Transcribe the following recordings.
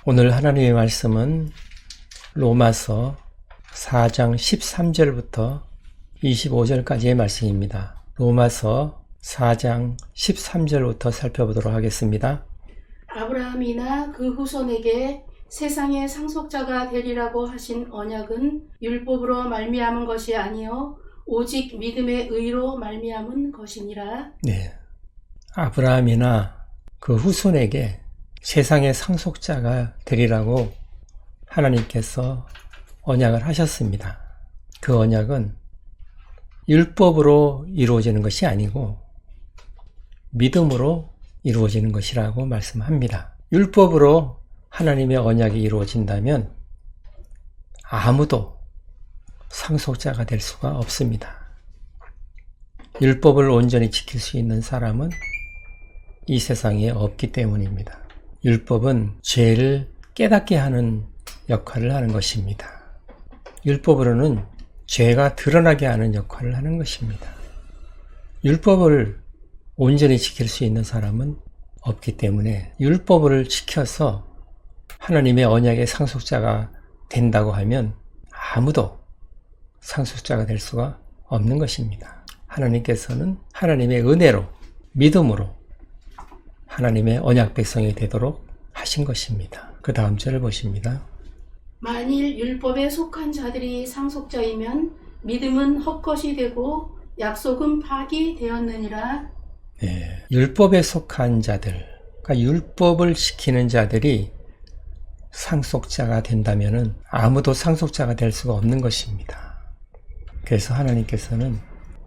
오늘 하나님의 말씀은 로마서 4장 13절부터 25절까지의 말씀입니다. 로마서 4장 13절부터 살펴보도록 하겠습니다. 아브라함이나 그 후손에게 세상의 상속자가 되리라고 하신 언약은 율법으로 말미암은 것이 아니요 오직 믿음의 의로 말미암은 것이니라. 네, 아브라함이나 그 후손에게 세상의 상속자가 되리라고 하나님께서 언약을 하셨습니다. 그 언약은 율법으로 이루어지는 것이 아니고 믿음으로 이루어지는 것이라고 말씀합니다. 율법으로 하나님의 언약이 이루어진다면 아무도 상속자가 될 수가 없습니다. 율법을 온전히 지킬 수 있는 사람은 이 세상에 없기 때문입니다. 율법은 죄를 깨닫게 하는 역할을 하는 것입니다. 율법으로는 죄가 드러나게 하는 역할을 하는 것입니다. 율법을 온전히 지킬 수 있는 사람은 없기 때문에 율법을 지켜서 하나님의 언약의 상속자가 된다고 하면 아무도 상속자가 될 수가 없는 것입니다. 하나님께서는 하나님의 은혜로 믿음으로 하나님의 언약 백성이 되도록 하신 것입니다. 그 다음 절을 보십니다. 만일 율법에 속한 자들이 상속자이면 믿음은 헛것이 되고 약속은 파기 되었느니라. 네, 율법에 속한 자들, 그러니까 율법을 지키는 자들이 상속자가 된다면 아무도 상속자가 될 수가 없는 것입니다. 그래서 하나님께서는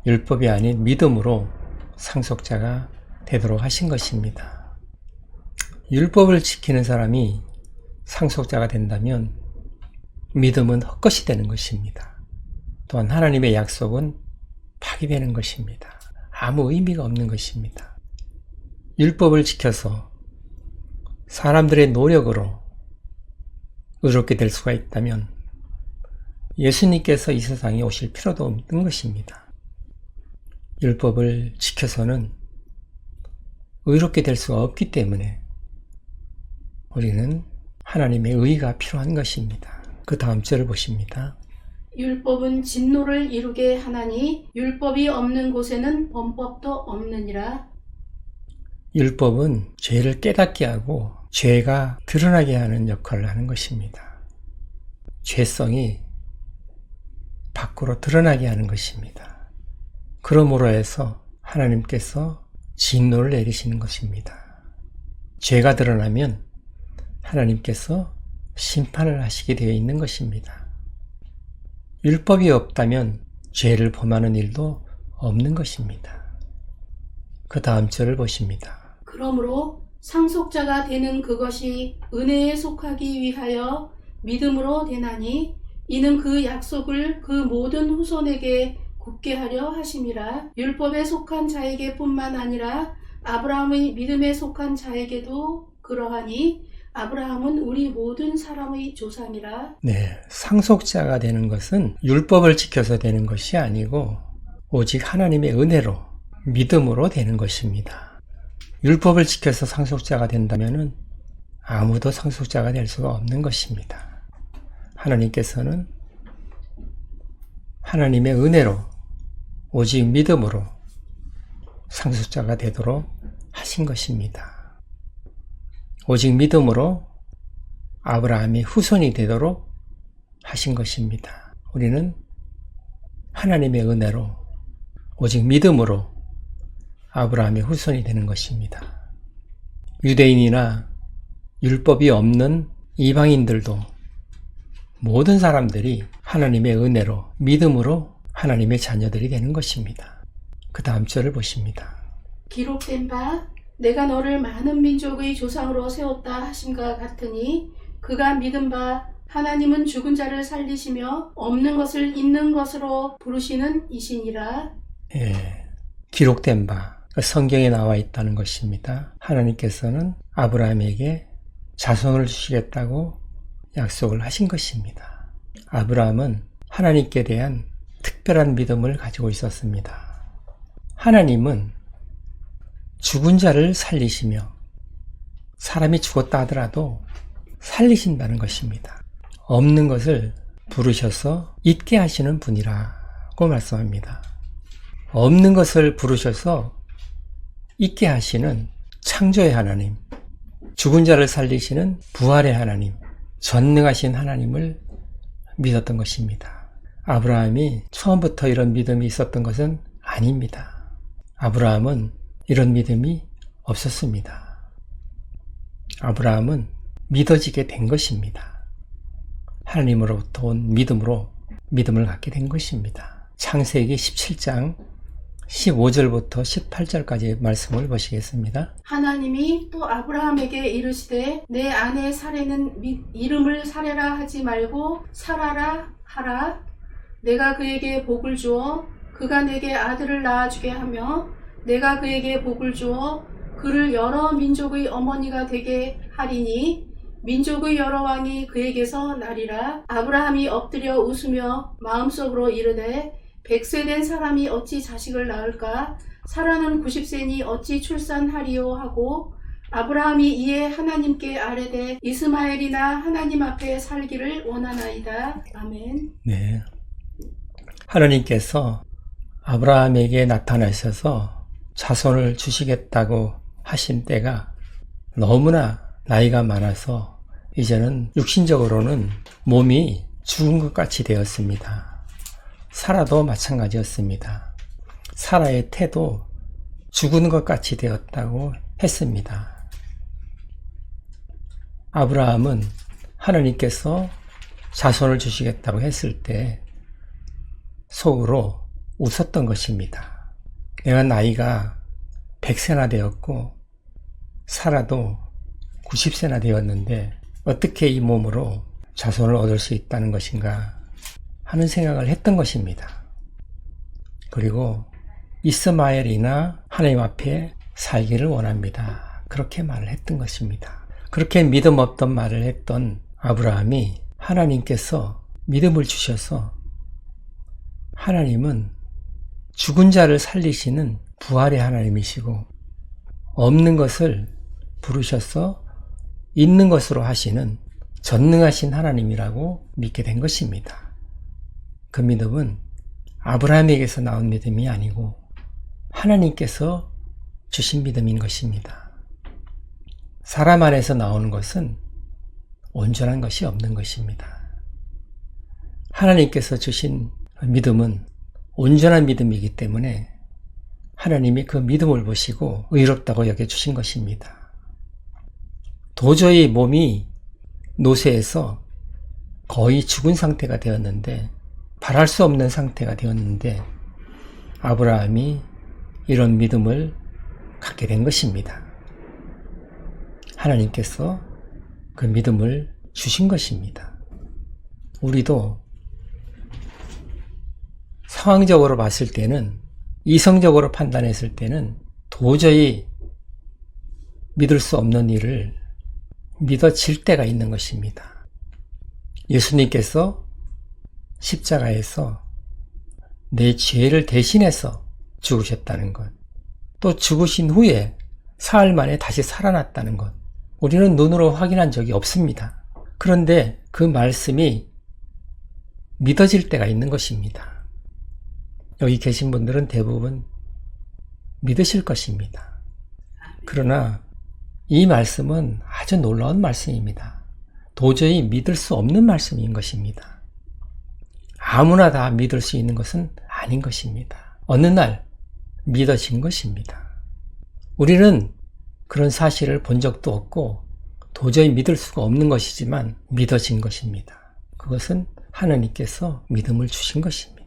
율법이 아닌 믿음으로 상속자가 되도록 하신 것입니다. 율법을 지키는 사람이 상속자가 된다면 믿음은 헛것이 되는 것입니다. 또한 하나님의 약속은 파기되는 것입니다. 아무 의미가 없는 것입니다. 율법을 지켜서 사람들의 노력으로 의롭게 될 수가 있다면 예수님께서 이 세상에 오실 필요도 없는 것입니다. 율법을 지켜서는 의롭게 될 수가 없기 때문에 우리는 하나님의 의가 필요한 것입니다. 그 다음 절을 보십니다. 율법은 진노를 이루게 하나니 율법이 없는 곳에는 범법도 없느니라. 율법은 죄를 깨닫게 하고 죄가 드러나게 하는 역할을 하는 것입니다. 죄성이 밖으로 드러나게 하는 것입니다. 그러므로 해서 하나님께서 진노를 내리시는 것입니다. 죄가 드러나면 하나님께서 심판을 하시게 되어 있는 것입니다. 율법이 없다면 죄를 범하는 일도 없는 것입니다. 그 다음 절을 보십니다. 그러므로 상속자가 되는 그것이 은혜에 속하기 위하여 믿음으로 되나니 이는 그 약속을 그 모든 후손에게 굳게 하려 하심이라. 율법에 속한 자에게 뿐만 아니라 아브라함의 믿음에 속한 자에게도 그러하니 아브라함은 우리 모든 사람의 조상이라. 네, 상속자가 되는 것은 율법을 지켜서 되는 것이 아니고 오직 하나님의 은혜로 믿음으로 되는 것입니다. 율법을 지켜서 상속자가 된다면 아무도 상속자가 될 수가 없는 것입니다. 하나님께서는 하나님의 은혜로 오직 믿음으로 상속자가 되도록 하신 것입니다. 오직 믿음으로 아브라함이 후손이 되도록 하신 것입니다. 우리는 하나님의 은혜로 오직 믿음으로 아브라함의 후손이 되는 것입니다. 유대인이나 율법이 없는 이방인들도 모든 사람들이 하나님의 은혜로 믿음으로 하나님의 자녀들이 되는 것입니다. 그 다음 절을 보십니다. 기록된 바 내가 너를 많은 민족의 조상으로 세웠다 하심과 같으니 그가 믿은 바 하나님은 죽은 자를 살리시며 없는 것을 있는 것으로 부르시는 이시니라. 예, 기록된 바 성경에 나와 있다는 것입니다. 하나님께서는 아브라함에게 자손을 주시겠다고 약속을 하신 것입니다. 아브라함은 하나님께 대한 특별한 믿음을 가지고 있었습니다. 하나님은 죽은 자를 살리시며 사람이 죽었다 하더라도 살리신다는 것입니다. 없는 것을 부르셔서 있게 하시는 분이라고 말씀합니다. 없는 것을 부르셔서 있게 하시는 창조의 하나님, 죽은 자를 살리시는 부활의 하나님, 전능하신 하나님을 믿었던 것입니다. 아브라함이 처음부터 이런 믿음이 있었던 것은 아닙니다. 아브라함은 이런 믿음이 없었습니다. 아브라함은 믿어지게 된 것입니다. 하나님으로부터 온 믿음으로 믿음을 갖게 된 것입니다. 창세기 17장 15절부터 18절까지의 말씀을 보시겠습니다. 하나님이 또 아브라함에게 이르시되 내 아내 사레는 이름을 사레라 하지 말고 사라라 하라. 내가 그에게 복을 주어 그가 내게 아들을 낳아주게 하며 내가 그에게 복을 주어 그를 여러 민족의 어머니가 되게 하리니 민족의 여러 왕이 그에게서 나리라. 아브라함이 엎드려 웃으며 마음속으로 이르되 100세 된 사람이 어찌 자식을 낳을까? 사라는 90세니 어찌 출산하리요 하고 아브라함이 이에 하나님께 아뢰되 이스마엘이나 하나님 앞에 살기를 원하나이다. 아멘. 네. 하나님께서 아브라함에게 나타나셔서 자손을 주시겠다고 하신 때가 너무나 나이가 많아서 이제는 육신적으로는 몸이 죽은 것 같이 되었습니다. 사라도 마찬가지였습니다. 사라의 태도 죽은 것 같이 되었다고 했습니다. 아브라함은 하나님께서 자손을 주시겠다고 했을 때 속으로 웃었던 것입니다. 내가 나이가 100세나 되었고 사라도 90세나 되었는데 어떻게 이 몸으로 자손을 얻을 수 있다는 것인가 하는 생각을 했던 것입니다. 그리고 이스마엘이나 하나님 앞에 살기를 원합니다. 그렇게 말을 했던 것입니다. 그렇게 믿음 없던 말을 했던 아브라함이 하나님께서 믿음을 주셔서 하나님은 죽은 자를 살리시는 부활의 하나님이시고 없는 것을 부르셔서 있는 것으로 하시는 전능하신 하나님이라고 믿게 된 것입니다. 그 믿음은 아브라함에게서 나온 믿음이 아니고 하나님께서 주신 믿음인 것입니다. 사람 안에서 나오는 것은 온전한 것이 없는 것입니다. 하나님께서 주신 믿음은 온전한 믿음이기 때문에 하나님이 그 믿음을 보시고 의롭다고 여겨주신 것입니다. 도저히 몸이 노쇠해서 거의 죽은 상태가 되었는데 바랄 수 없는 상태가 되었는데 아브라함이 이런 믿음을 갖게 된 것입니다. 하나님께서 그 믿음을 주신 것입니다. 우리도 상황적으로 봤을 때는 이성적으로 판단했을 때는 도저히 믿을 수 없는 일을 믿어질 때가 있는 것입니다. 예수님께서 십자가에서 내 죄를 대신해서 죽으셨다는 것, 또 죽으신 후에 사흘 만에 다시 살아났다는 것, 우리는 눈으로 확인한 적이 없습니다. 그런데 그 말씀이 믿어질 때가 있는 것입니다. 여기 계신 분들은 대부분 믿으실 것입니다. 그러나 이 말씀은 아주 놀라운 말씀입니다. 도저히 믿을 수 없는 말씀인 것입니다. 아무나 다 믿을 수 있는 것은 아닌 것입니다. 어느 날 믿어진 것입니다. 우리는 그런 사실을 본 적도 없고 도저히 믿을 수가 없는 것이지만 믿어진 것입니다. 그것은 하나님께서 믿음을 주신 것입니다.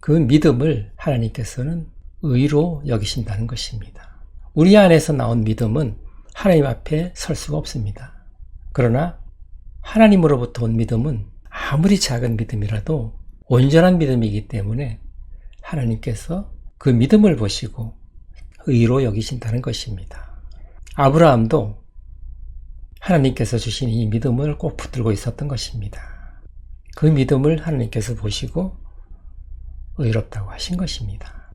그 믿음을 하나님께서는 의로 여기신다는 것입니다. 우리 안에서 나온 믿음은 하나님 앞에 설 수가 없습니다. 그러나 하나님으로부터 온 믿음은 아무리 작은 믿음이라도 온전한 믿음이기 때문에 하나님께서 그 믿음을 보시고 의로 여기신다는 것입니다. 아브라함도 하나님께서 주신 이 믿음을 꼭 붙들고 있었던 것입니다. 그 믿음을 하나님께서 보시고 의롭다고 하신 것입니다.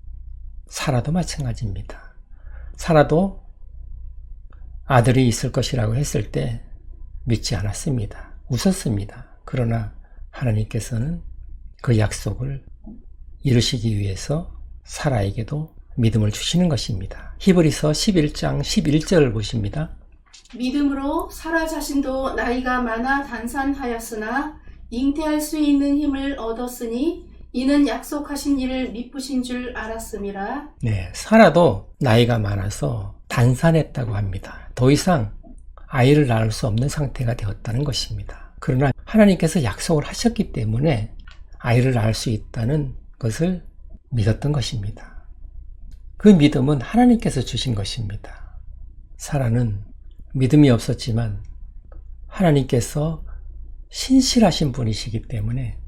사라도 마찬가지입니다. 사라도 아들이 있을 것이라고 했을 때 믿지 않았습니다. 웃었습니다. 그러나 하나님께서는 그 약속을 이루시기 위해서 사라에게도 믿음을 주시는 것입니다. 히브리서 11장 11절을 보십니다. 믿음으로 사라 자신도 나이가 많아 단산하였으나 잉태할 수 있는 힘을 얻었으니 이는 약속하신 일을 미쁘신 줄 알았음이라. 네, 사라도 나이가 많아서 단산했다고 합니다. 더 이상 아이를 낳을 수 없는 상태가 되었다는 것입니다. 그러나 하나님께서 약속을 하셨기 때문에 아이를 낳을 수 있다는 것을 믿었던 것입니다. 그 믿음은 하나님께서 주신 것입니다. 사라는 믿음이 없었지만 하나님께서 신실하신 분이시기 때문에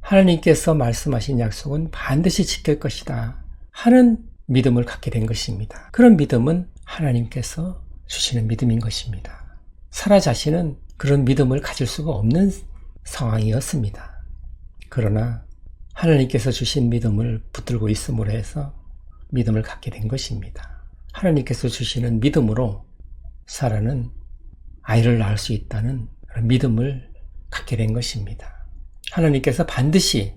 하나님께서 말씀하신 약속은 반드시 지킬 것이다 하는 믿음을 갖게 된 것입니다. 그런 믿음은 하나님께서 주시는 믿음인 것입니다. 사라 자신은 그런 믿음을 가질 수가 없는 상황이었습니다. 그러나 하나님께서 주신 믿음을 붙들고 있음으로 해서 믿음을 갖게 된 것입니다. 하나님께서 주시는 믿음으로 사라는 아이를 낳을 수 있다는 믿음을 갖게 된 것입니다. 하나님께서 반드시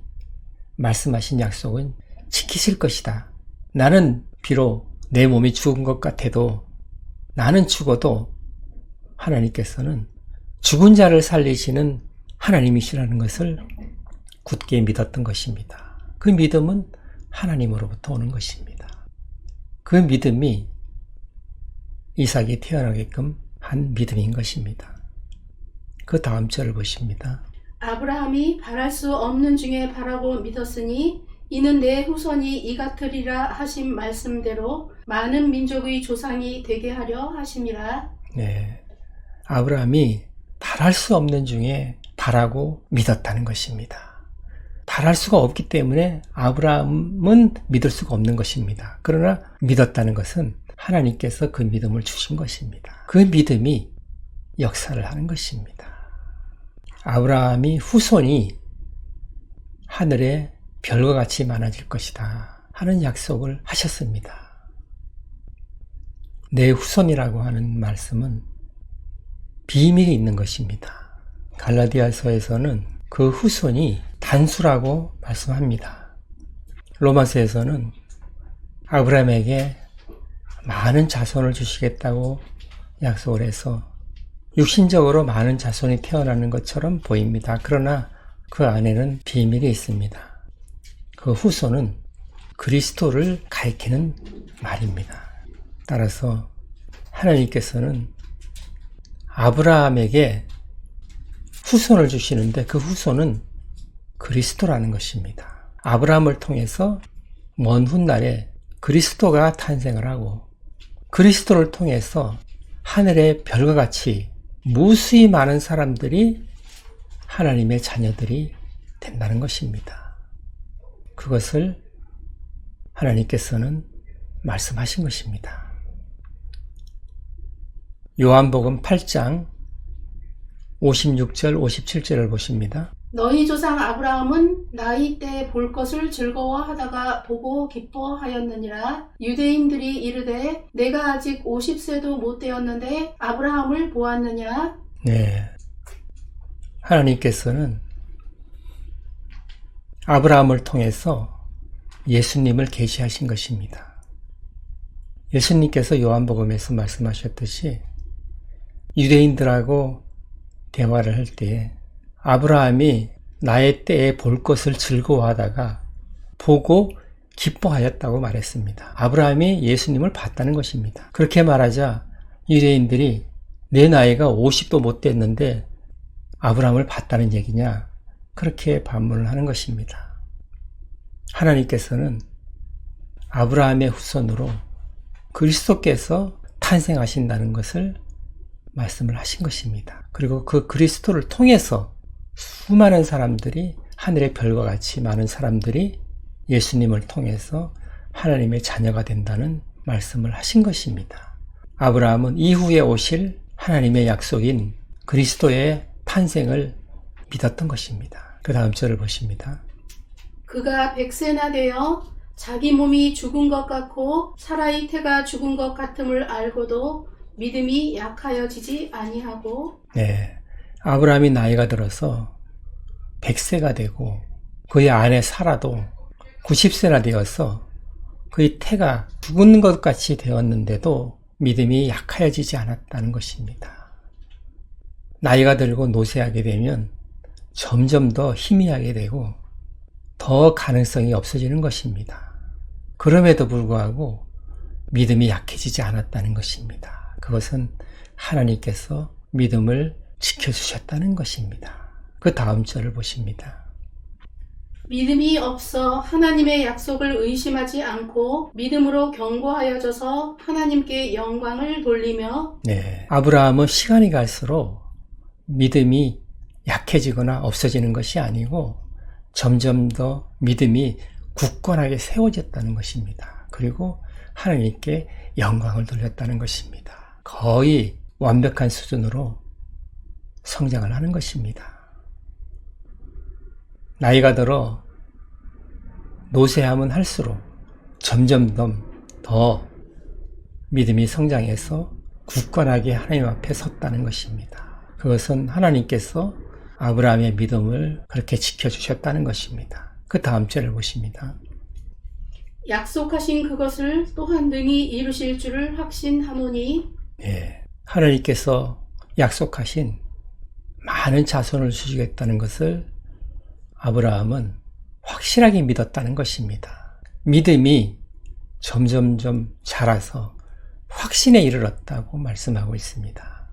말씀하신 약속은 지키실 것이다. 나는 비록 내 몸이 죽은 것 같아도 나는 죽어도 하나님께서는 죽은 자를 살리시는 하나님이시라는 것을 굳게 믿었던 것입니다. 그 믿음은 하나님으로부터 오는 것입니다. 그 믿음이 이삭이 태어나게끔 한 믿음인 것입니다. 그 다음 절을 보십니다. 아브라함이 바랄 수 없는 중에 바라고 믿었으니 이는 내 후손이 이 같으리라 하신 말씀대로 많은 민족의 조상이 되게 하려 하심이라. 네, 아브라함이 바랄 수 없는 중에 바라고 믿었다는 것입니다. 바랄 수가 없기 때문에 아브라함은 믿을 수가 없는 것입니다. 그러나 믿었다는 것은 하나님께서 그 믿음을 주신 것입니다. 그 믿음이 역사를 하는 것입니다. 아브라함이 후손이 하늘의 별과 같이 많아질 것이다 하는 약속을 하셨습니다. 내 후손이라고 하는 말씀은 비밀이 있는 것입니다. 갈라디아서에서는 그 후손이 단수라고 말씀합니다. 로마서에서는 아브라함에게 많은 자손을 주시겠다고 약속을 해서 육신적으로 많은 자손이 태어나는 것처럼 보입니다. 그러나 그 안에는 비밀이 있습니다. 그 후손은 그리스도를 가리키는 말입니다. 따라서 하나님께서는 아브라함에게 후손을 주시는데 그 후손은 그리스도라는 것입니다. 아브라함을 통해서 먼 훗날에 그리스도가 탄생을 하고 그리스도를 통해서 하늘의 별과 같이 무수히 많은 사람들이 하나님의 자녀들이 된다는 것입니다. 그것을 하나님께서는 말씀하신 것입니다. 요한복음 8장 56절 57절을 보십니다. 너희 조상 아브라함은 나이 때 볼 것을 즐거워하다가 보고 기뻐하였느니라. 유대인들이 이르되 내가 아직 50세도 못 되었는데 아브라함을 보았느냐? 네, 하나님께서는 아브라함을 통해서 예수님을 계시하신 것입니다. 예수님께서 요한복음에서 말씀하셨듯이 유대인들하고 대화를 할 때에 아브라함이 나의 때에 볼 것을 즐거워하다가 보고 기뻐하였다고 말했습니다. 아브라함이 예수님을 봤다는 것입니다. 그렇게 말하자 유대인들이 내 나이가 50도 못 됐는데 아브라함을 봤다는 얘기냐? 그렇게 반문을 하는 것입니다. 하나님께서는 아브라함의 후손으로 그리스도께서 탄생하신다는 것을 말씀을 하신 것입니다. 그리고 그 그리스도를 통해서 수많은 사람들이 하늘의 별과 같이 많은 사람들이 예수님을 통해서 하나님의 자녀가 된다는 말씀을 하신 것입니다. 아브라함은 이후에 오실 하나님의 약속인 그리스도의 탄생을 믿었던 것입니다. 그 다음 절을 보십니다. 그가 100세나 되어 자기 몸이 죽은 것 같고 사라의 태가 죽은 것 같음을 알고도 믿음이 약하여지지 아니하고 네, 아브라함이 나이가 들어서 100세가 되고 그의 아내 사라도 90세나 되어서 그의 태가 죽은 것 같이 되었는데도 믿음이 약하여지지 않았다는 것입니다. 나이가 들고 노쇠하게 되면 점점 더 희미하게 되고 더 가능성이 없어지는 것입니다. 그럼에도 불구하고 믿음이 약해지지 않았다는 것입니다. 그것은 하나님께서 믿음을 지켜주셨다는 것입니다. 그 다음 절을 보십니다. 믿음이 없어 하나님의 약속을 의심하지 않고 믿음으로 견고하여져서 하나님께 영광을 돌리며 네, 아브라함은 시간이 갈수록 믿음이 약해지거나 없어지는 것이 아니고 점점 더 믿음이 굳건하게 세워졌다는 것입니다. 그리고 하나님께 영광을 돌렸다는 것입니다. 거의 완벽한 수준으로 성장을 하는 것입니다. 나이가 들어 노쇠하면 할수록 점점 더 믿음이 성장해서 굳건하게 하나님 앞에 섰다는 것입니다. 그것은 하나님께서 아브라함의 믿음을 그렇게 지켜주셨다는 것입니다. 그 다음 절을 보십니다. 약속하신 그것을 또한 능히 이루실 줄을 확신하노니 예, 하나님께서 약속하신 많은 자손을 주시겠다는 것을 아브라함은 확실하게 믿었다는 것입니다. 믿음이 점점점 자라서 확신에 이르렀다고 말씀하고 있습니다.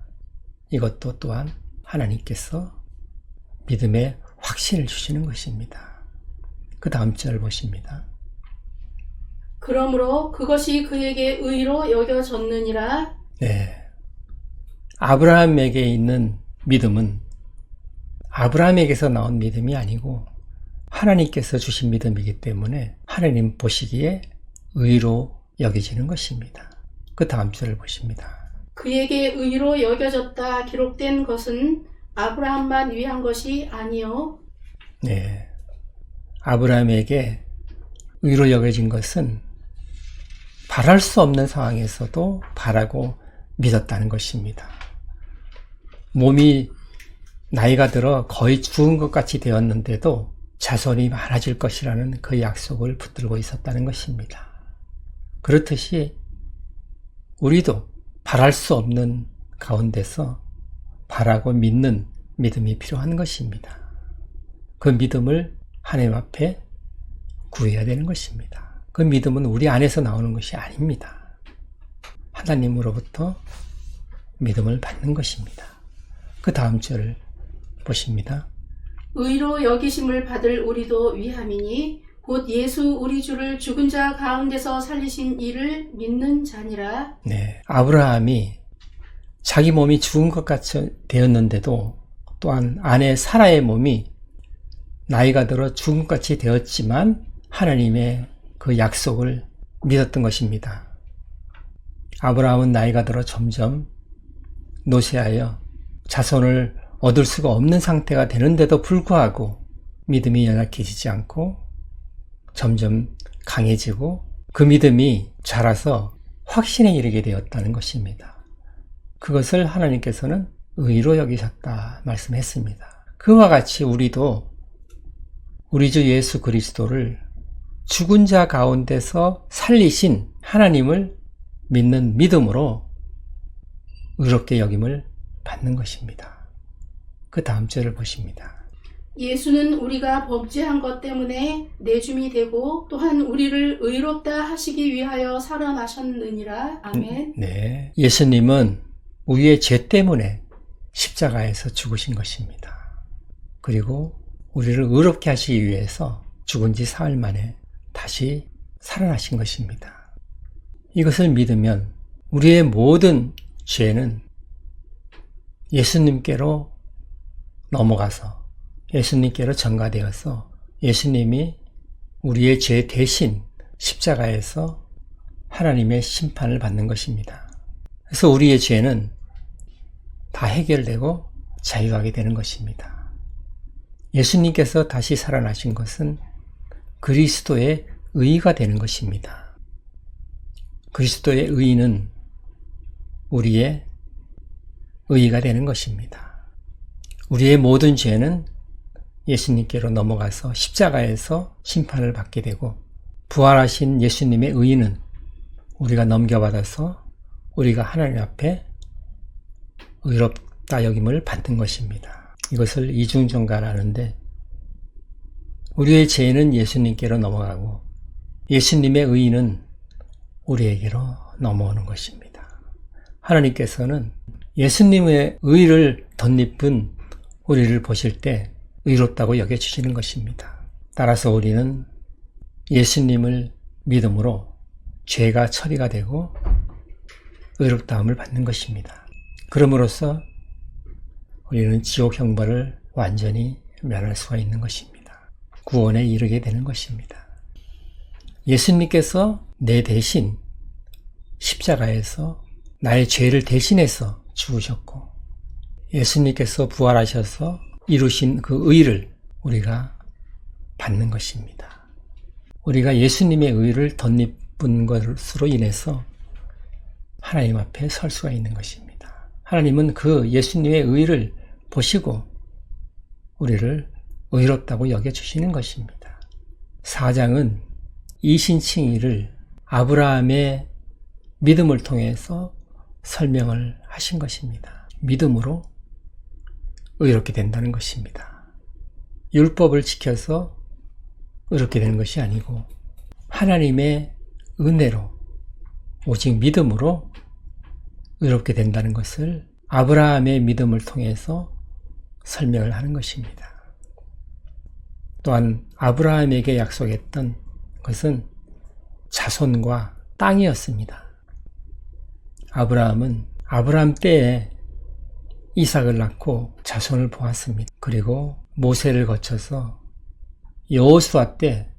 이것도 또한 하나님께서 믿음에 확신을 주시는 것입니다. 그 다음 절 보십니다. 그러므로 그것이 그에게 의로 여겨졌느니라. 네, 아브라함에게 있는 믿음은 아브라함에게서 나온 믿음이 아니고 하나님께서 주신 믿음이기 때문에 하나님 보시기에 의로 여겨지는 것입니다. 그 다음 절을 보십니다. 그에게 의로 여겨졌다 기록된 것은 아브라함만 위한 것이 아니요 네, 아브라함에게 의로 여겨진 것은 바랄 수 없는 상황에서도 바라고 믿었다는 것입니다. 몸이 나이가 들어 거의 죽은 것 같이 되었는데도 자손이 많아질 것이라는 그 약속을 붙들고 있었다는 것입니다. 그렇듯이 우리도 바랄 수 없는 가운데서 바라고 믿는 믿음이 필요한 것입니다. 그 믿음을 하나님 앞에 구해야 되는 것입니다. 그 믿음은 우리 안에서 나오는 것이 아닙니다. 하나님으로부터 믿음을 받는 것입니다. 그 다음 절을 보십니다. 의로 여기심을 받을 우리도 위함이니 곧 예수 우리 주를 죽은 자 가운데서 살리신 이를 믿는 자니라. 네, 아브라함이 자기 몸이 죽은 것 같이 되었는데도 또한 아내 사라의 몸이 나이가 들어 죽은 것 같이 되었지만 하나님의 그 약속을 믿었던 것입니다. 아브라함은 나이가 들어 점점 노쇠하여 자손을 얻을 수가 없는 상태가 되는데도 불구하고 믿음이 연약해지지 않고 점점 강해지고 그 믿음이 자라서 확신에 이르게 되었다는 것입니다. 그것을 하나님께서는 의로 여기셨다 말씀했습니다. 그와 같이 우리도 우리 주 예수 그리스도를 죽은 자 가운데서 살리신 하나님을 믿는 믿음으로 의롭게 여김을 받는 것입니다. 그 다음 절을 보십니다. 예수는 우리가 범죄한 것 때문에 내줌이 되고 또한 우리를 의롭다 하시기 위하여 살아나셨느니라. 아멘. 네, 예수님은 우리의 죄 때문에 십자가에서 죽으신 것입니다. 그리고 우리를 의롭게 하시기 위해서 죽은 지 사흘 만에 다시 살아나신 것입니다. 이것을 믿으면 우리의 모든 죄는 예수님께로 넘어가서 예수님께로 전가되어서 예수님이 우리의 죄 대신 십자가에서 하나님의 심판을 받는 것입니다. 그래서 우리의 죄는 다 해결되고 자유하게 되는 것입니다. 예수님께서 다시 살아나신 것은 그리스도의 의가 되는 것입니다. 그리스도의 의는 우리의 의가 되는 것입니다. 우리의 모든 죄는 예수님께로 넘어가서 십자가에서 심판을 받게 되고, 부활하신 예수님의 의의는 우리가 넘겨받아서 우리가 하나님 앞에 의롭다 여김을 받는 것입니다. 이것을 이중정가라는데, 우리의 죄는 예수님께로 넘어가고 예수님의 의의는 우리에게로 넘어오는 것입니다. 하나님께서는 예수님의 의의를 덧입은 우리를 보실 때 의롭다고 여겨주시는 것입니다. 따라서 우리는 예수님을 믿음으로 죄가 처리가 되고 의롭다함을 받는 것입니다. 그럼으로써 우리는 지옥 형벌을 완전히 면할 수가 있는 것입니다. 구원에 이르게 되는 것입니다. 예수님께서 내 대신 십자가에서 나의 죄를 대신해서 죽으셨고, 예수님께서 부활하셔서 이루신 그 의를 우리가 받는 것입니다. 우리가 예수님의 의를 덧입은 것으로 인해서 하나님 앞에 설 수가 있는 것입니다. 하나님은 그 예수님의 의를 보시고 우리를 의롭다고 여겨주시는 것입니다. 4장은 이신칭의를 아브라함의 믿음을 통해서 설명을 하신 것입니다. 믿음으로 의롭게 된다는 것입니다. 율법을 지켜서 의롭게 되는 것이 아니고 하나님의 은혜로 오직 믿음으로 의롭게 된다는 것을 아브라함의 믿음을 통해서 설명을 하는 것입니다. 또한 아브라함에게 약속했던 것은 자손과 땅이었습니다. 아브라함은 아브라함 때에 이삭을 낳고 자손을 보았습니다. 그리고 모세를 거쳐서 여호수아 때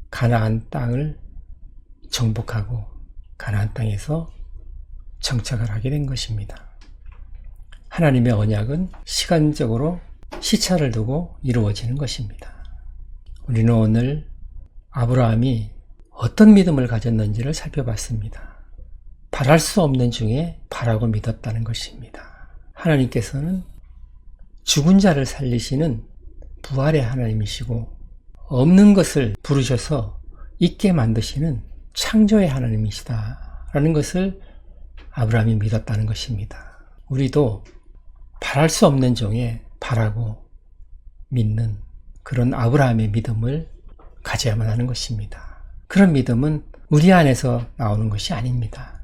가나안 땅을 정복하고 가나안 땅에서 정착을 하게 된 것입니다. 하나님의 언약은 시간적으로 시차를 두고 이루어지는 것입니다. 우리는 오늘 아브라함이 어떤 믿음을 가졌는지를 살펴봤습니다. 바랄 수 없는 중에 바라고 믿었다는 것입니다. 하나님께서는 죽은 자를 살리시는 부활의 하나님이시고 없는 것을 부르셔서 있게 만드시는 창조의 하나님이시다라는 것을 아브라함이 믿었다는 것입니다. 우리도 바랄 수 없는 중에 바라고 믿는 그런 아브라함의 믿음을 가져야만 하는 것입니다. 그런 믿음은 우리 안에서 나오는 것이 아닙니다.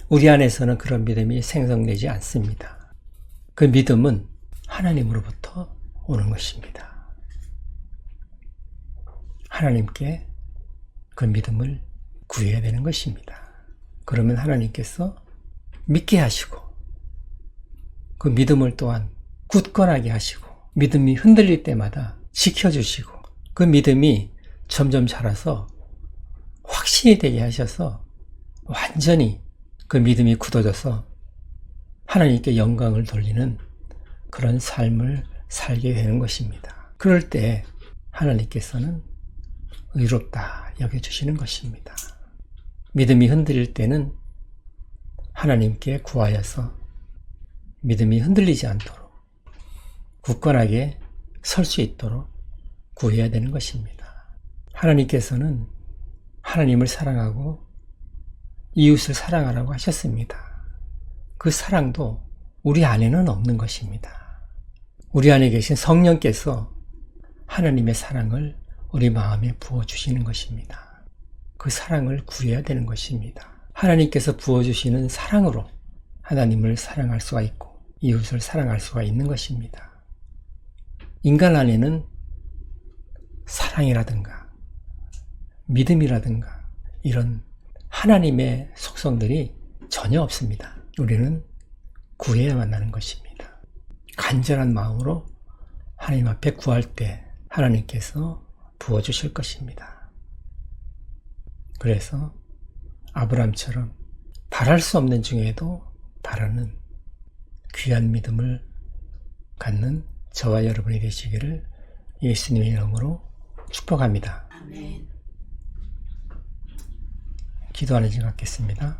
우리 안에서는 그런 믿음이 생성되지 않습니다. 그 믿음은 하나님으로부터 오는 것입니다. 하나님께 그 믿음을 구해야 되는 것입니다. 그러면 하나님께서 믿게 하시고 그 믿음을 또한 굳건하게 하시고 믿음이 흔들릴 때마다 지켜주시고 그 믿음이 점점 자라서 확신이 되게 하셔서 완전히 그 믿음이 굳어져서 하나님께 영광을 돌리는 그런 삶을 살게 되는 것입니다. 그럴 때 하나님께서는 의롭다 여겨주시는 것입니다. 믿음이 흔들릴 때는 하나님께 구하여서 믿음이 흔들리지 않도록 굳건하게 설 수 있도록 구해야 되는 것입니다. 하나님께서는 하나님을 사랑하고 이웃을 사랑하라고 하셨습니다. 그 사랑도 우리 안에는 없는 것입니다. 우리 안에 계신 성령께서 하나님의 사랑을 우리 마음에 부어주시는 것입니다. 그 사랑을 구해야 되는 것입니다. 하나님께서 부어주시는 사랑으로 하나님을 사랑할 수가 있고 이웃을 사랑할 수가 있는 것입니다. 인간 안에는 사랑이라든가 믿음이라든가 이런 하나님의 속성들이 전혀 없습니다. 우리는 구해야만 하는 것입니다. 간절한 마음으로 하나님 앞에 구할 때 하나님께서 부어주실 것입니다. 그래서 아브라함처럼 바랄 수 없는 중에도 바라는 귀한 믿음을 갖는 저와 여러분이 되시기를 예수님의 이름으로 축복합니다. 아멘. 기도하는 중 갖겠습니다.